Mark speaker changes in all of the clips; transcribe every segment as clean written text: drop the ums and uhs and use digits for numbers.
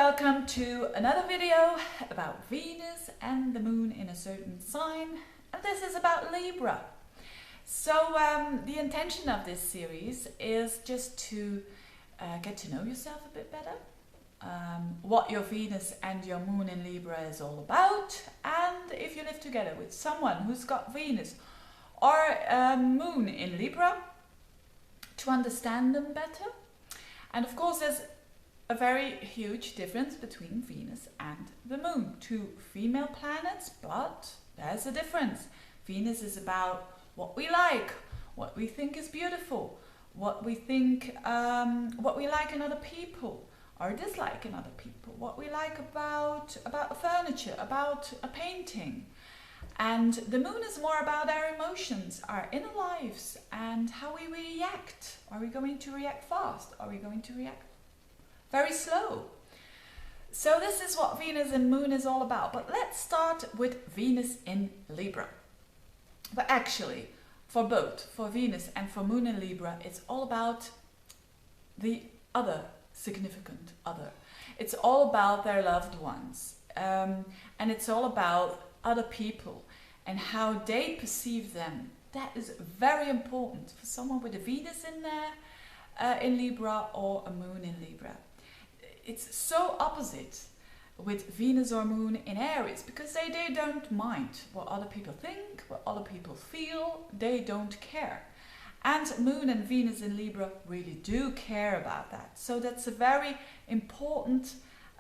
Speaker 1: welcome to another video about Venus and the moon in a certain sign, and this is about Libra. So the intention of this series is just to get to know yourself a bit better, what your Venus and your moon in Libra is all about, and if you live together with someone who's got Venus or moon in Libra, to understand them better. And of course there's a very huge difference between Venus and the moon. Two female planets, but there's a difference. Venus is about what we like, what we think is beautiful, what we think, what we like in other people or dislike in other people, what we like about furniture, about a painting. And the moon is more about our emotions, our inner lives, and how we react. Are we going to react fast? Are we going to react very slow? So this is what Venus and moon is all about. But let's start with Venus in Libra. But actually, for both, for Venus and for moon in Libra, it's all about the other significant other. It's all about their loved ones. And it's all about other people and how they perceive them. That is very important for someone with a Venus in there, in Libra, or a moon in Libra. It's so opposite with Venus or moon in Aries, because they don't mind what other people think, what other people feel. They don't care. And moon and Venus in Libra really do care about that. So that's a very important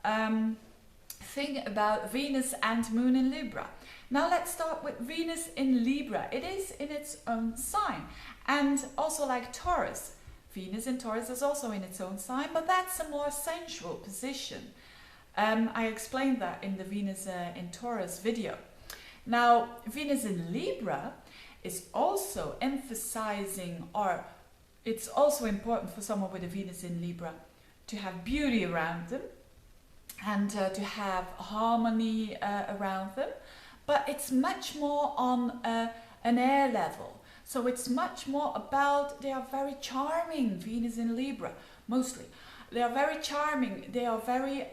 Speaker 1: thing about Venus and moon in Libra. Now let's start with Venus in Libra. It is in its own sign, and also like Taurus, Venus in Taurus is also in its own sign, but that's a more sensual position. I explained that in the Venus in Taurus video. Now Venus in Libra is also emphasizing, or it's also important for someone with a Venus in Libra to have beauty around them and to have harmony around them. But it's much more on an air level. So it's much more about, they are very charming, Venus in Libra, mostly. They are very charming. They are very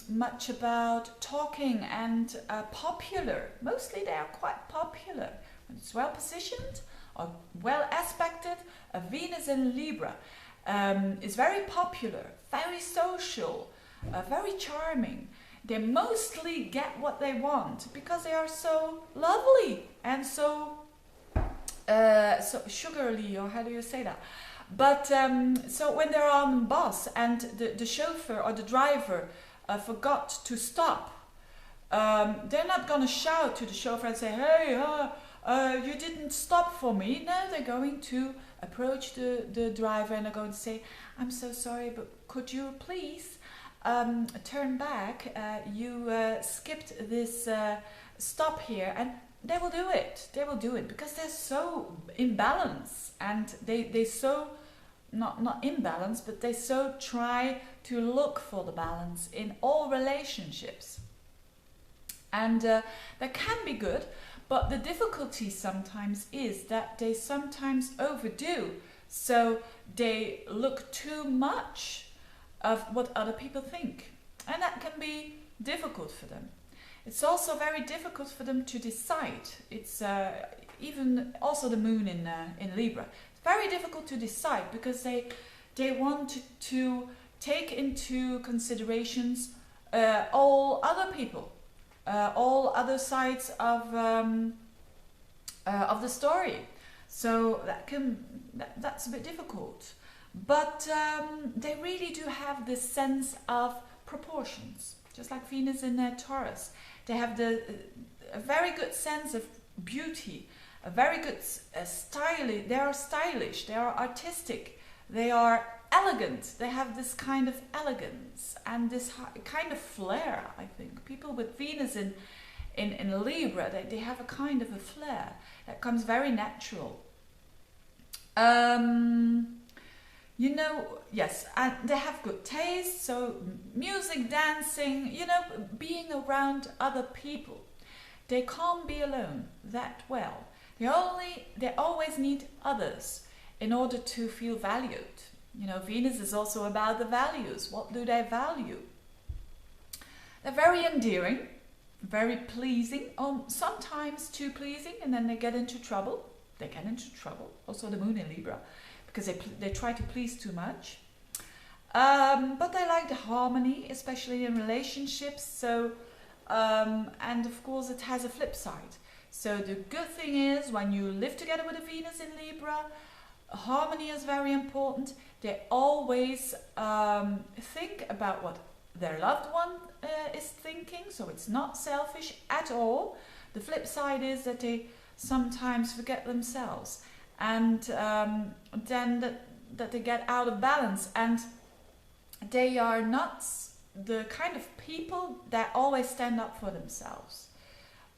Speaker 1: much about talking and popular. Mostly they are quite popular. When it's well positioned or well aspected, a Venus in Libra is very popular, very social, very charming. They mostly get what they want because they are so lovely and so sugarly, or how do you say that? But so when they're on bus and the chauffeur or the driver forgot to stop, they're not going to shout to the chauffeur and say, hey, you didn't stop for me. No, they're going to approach the driver and they're going to say, I'm so sorry, but could you please turn back? You skipped this stop here. And they will do it. They will do it because they're so in balance, and they so not in balance, but they so try to look for the balance in all relationships. And that can be good, but the difficulty sometimes is that they sometimes overdo. So they look too much of what other people think, and that can be difficult for them. It's also very difficult for them to decide. It's even also the moon in Libra. It's very difficult to decide because they want to take into considerations all other people, all other sides of the story. So that's a bit difficult. But they really do have this sense of proportions, just like Venus in Taurus. They have a very good sense of beauty, a very good stylish. They are stylish, they are artistic, they are elegant. They have this kind of elegance and this kind of flair, I think. People with Venus in Libra, they have a kind of a flair that comes very natural. You know, yes, and they have good taste, so music, dancing, you know, being around other people. They can't be alone that well. They always need others in order to feel valued. You know, Venus is also about the values. What do they value? They're very endearing, very pleasing, sometimes too pleasing, and then they get into trouble. They get into trouble. Also the moon in Libra, because they try to please too much. But they like the harmony, especially in relationships. So, and of course it has a flip side. So the good thing is, when you live together with a Venus in Libra, harmony is very important. They always think about what their loved one is thinking, so it's not selfish at all. The flip side is that they sometimes forget themselves, and then that they get out of balance, and they are not the kind of people that always stand up for themselves,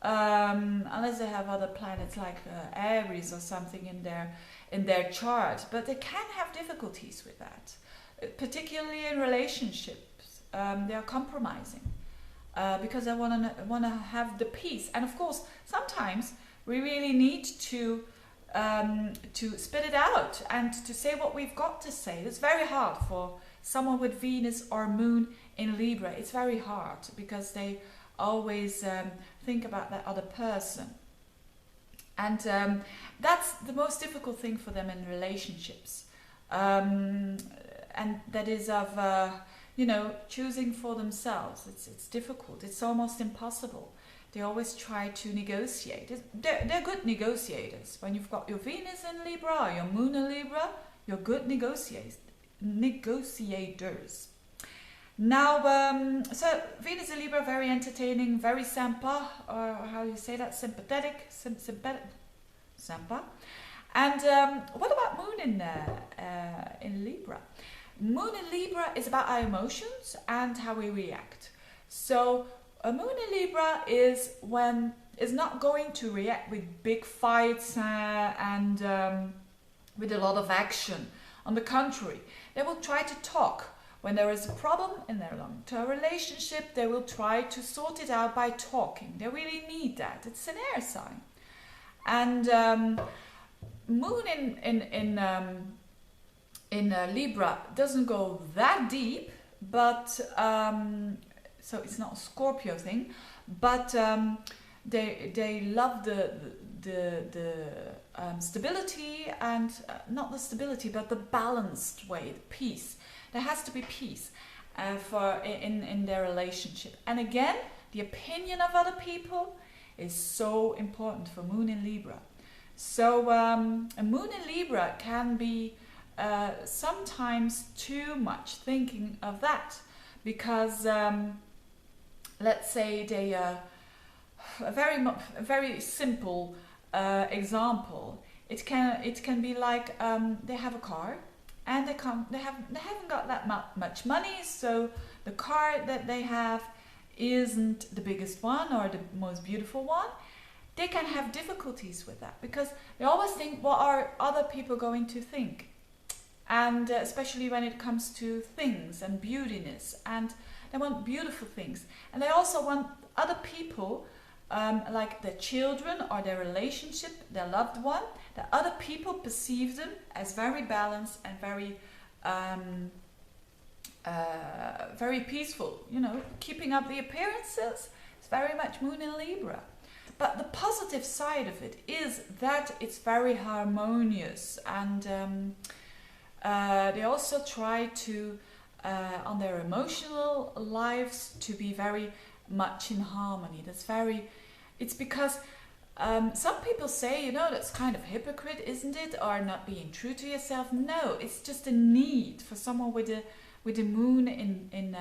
Speaker 1: unless they have other planets like Aries or something in their chart. But they can have difficulties with that, particularly in relationships. They are compromising because they want to have the peace, and of course sometimes we really need to spit it out and to say what we've got to say. It's very hard for someone with Venus or Moon in Libra. It's very hard because they always think about that other person, and that's the most difficult thing for them in relationships, and that is of choosing for themselves. It's difficult. It's almost impossible. They always try to negotiate. They're good negotiators. When you've got your Venus in Libra or your Moon in Libra, you're good negotiators. Now, so Venus in Libra, very entertaining, very sympa, or how do you say that? Sympathetic, sympa. And what about Moon in Libra? Moon in Libra is about our emotions and how we react. So a Moon in Libra is not going to react with big fights and with a lot of action. On the contrary, they will try to talk. When there is a problem in their long-term relationship, they will try to sort it out by talking. They really need that. It's an air sign. And Moon in Libra doesn't go that deep, but so it's not a Scorpio thing, but they love the stability, and not the stability, but the balanced way, the peace. There has to be peace in their relationship. And again, the opinion of other people is so important for Moon in Libra. So a Moon in Libra can be sometimes too much thinking of that, because let's say they a very simple example. It can be like they have a car, and they haven't got that much money, so the car that they have isn't the biggest one or the most beautiful one. They can have difficulties with that because they always think, what are other people going to think? And especially when it comes to things and beautiness, and they want beautiful things, and they also want other people, like their children or their relationship, their loved one, that other people perceive them as very balanced and very peaceful. Keeping up the appearances. It's very much Moon in Libra. But the positive side of it is that it's very harmonious, and they also try to, on their emotional lives, to be very much in harmony. It's because some people say, that's kind of hypocrite, isn't it? Or not being true to yourself. No, it's just a need for someone with a moon in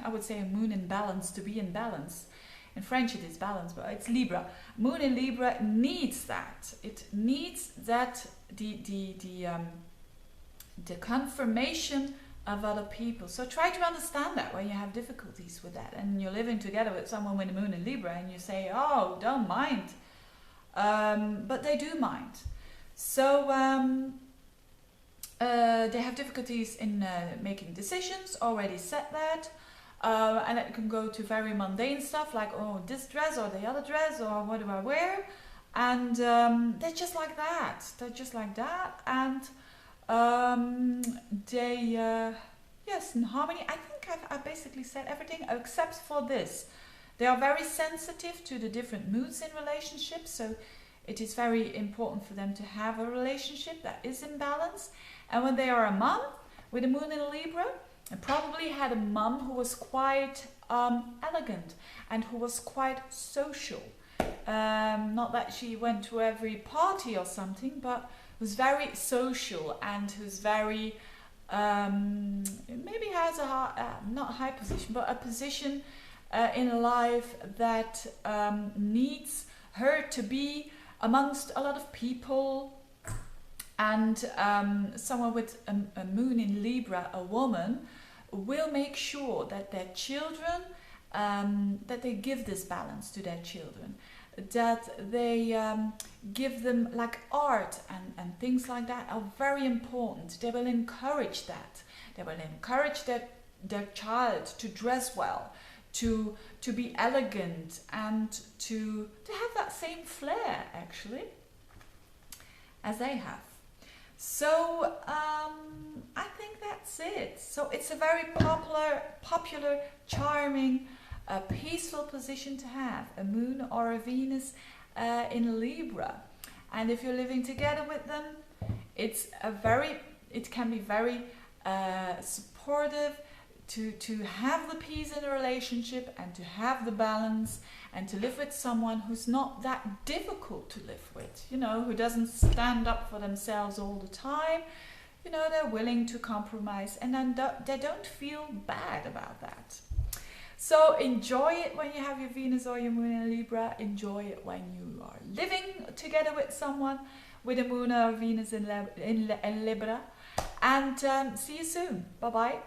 Speaker 1: I would say a moon in balance, to be in balance. In French it is balance, but it's Libra. Moon in Libra needs that. It needs that the confirmation of other people. So try to understand that when you have difficulties with that, and you're living together with someone with a Moon in Libra, and you say, oh, don't mind. But they do mind. So they have difficulties in making decisions, already said that. And it can go to very mundane stuff like, oh, this dress or the other dress, or what do I wear? And they're just like that. And yes, in harmony. I think I basically basically said everything except for this. They are very sensitive to the different moods in relationships, so it is very important for them to have a relationship that is in balance. And when they are a mom with a moon in Libra, and probably had a mum who was quite elegant and who was quite social. Not that she went to every party or something, but who's very social and who's very maybe has a not a high position, but a position in life that needs her to be amongst a lot of people. And someone with a moon in Libra, a woman, will make sure that their children, that they give this balance to their children, that they give them like art and things like that are very important. They will encourage that. They will encourage their child to dress well, to be elegant, and to have that same flair actually as they have. So I think that's it. So it's a very popular, charming, peaceful position to have, a moon or a Venus in Libra. And if you're living together with them, it can be very supportive to have the peace in a relationship and to have the balance and to live with someone who's not that difficult to live with, who doesn't stand up for themselves all the time. They're willing to compromise, and then they don't feel bad about that. So enjoy it when you have your Venus or your moon in Libra. Enjoy it when you are living together with someone with a moon or Venus in Libra. And see you soon. Bye bye.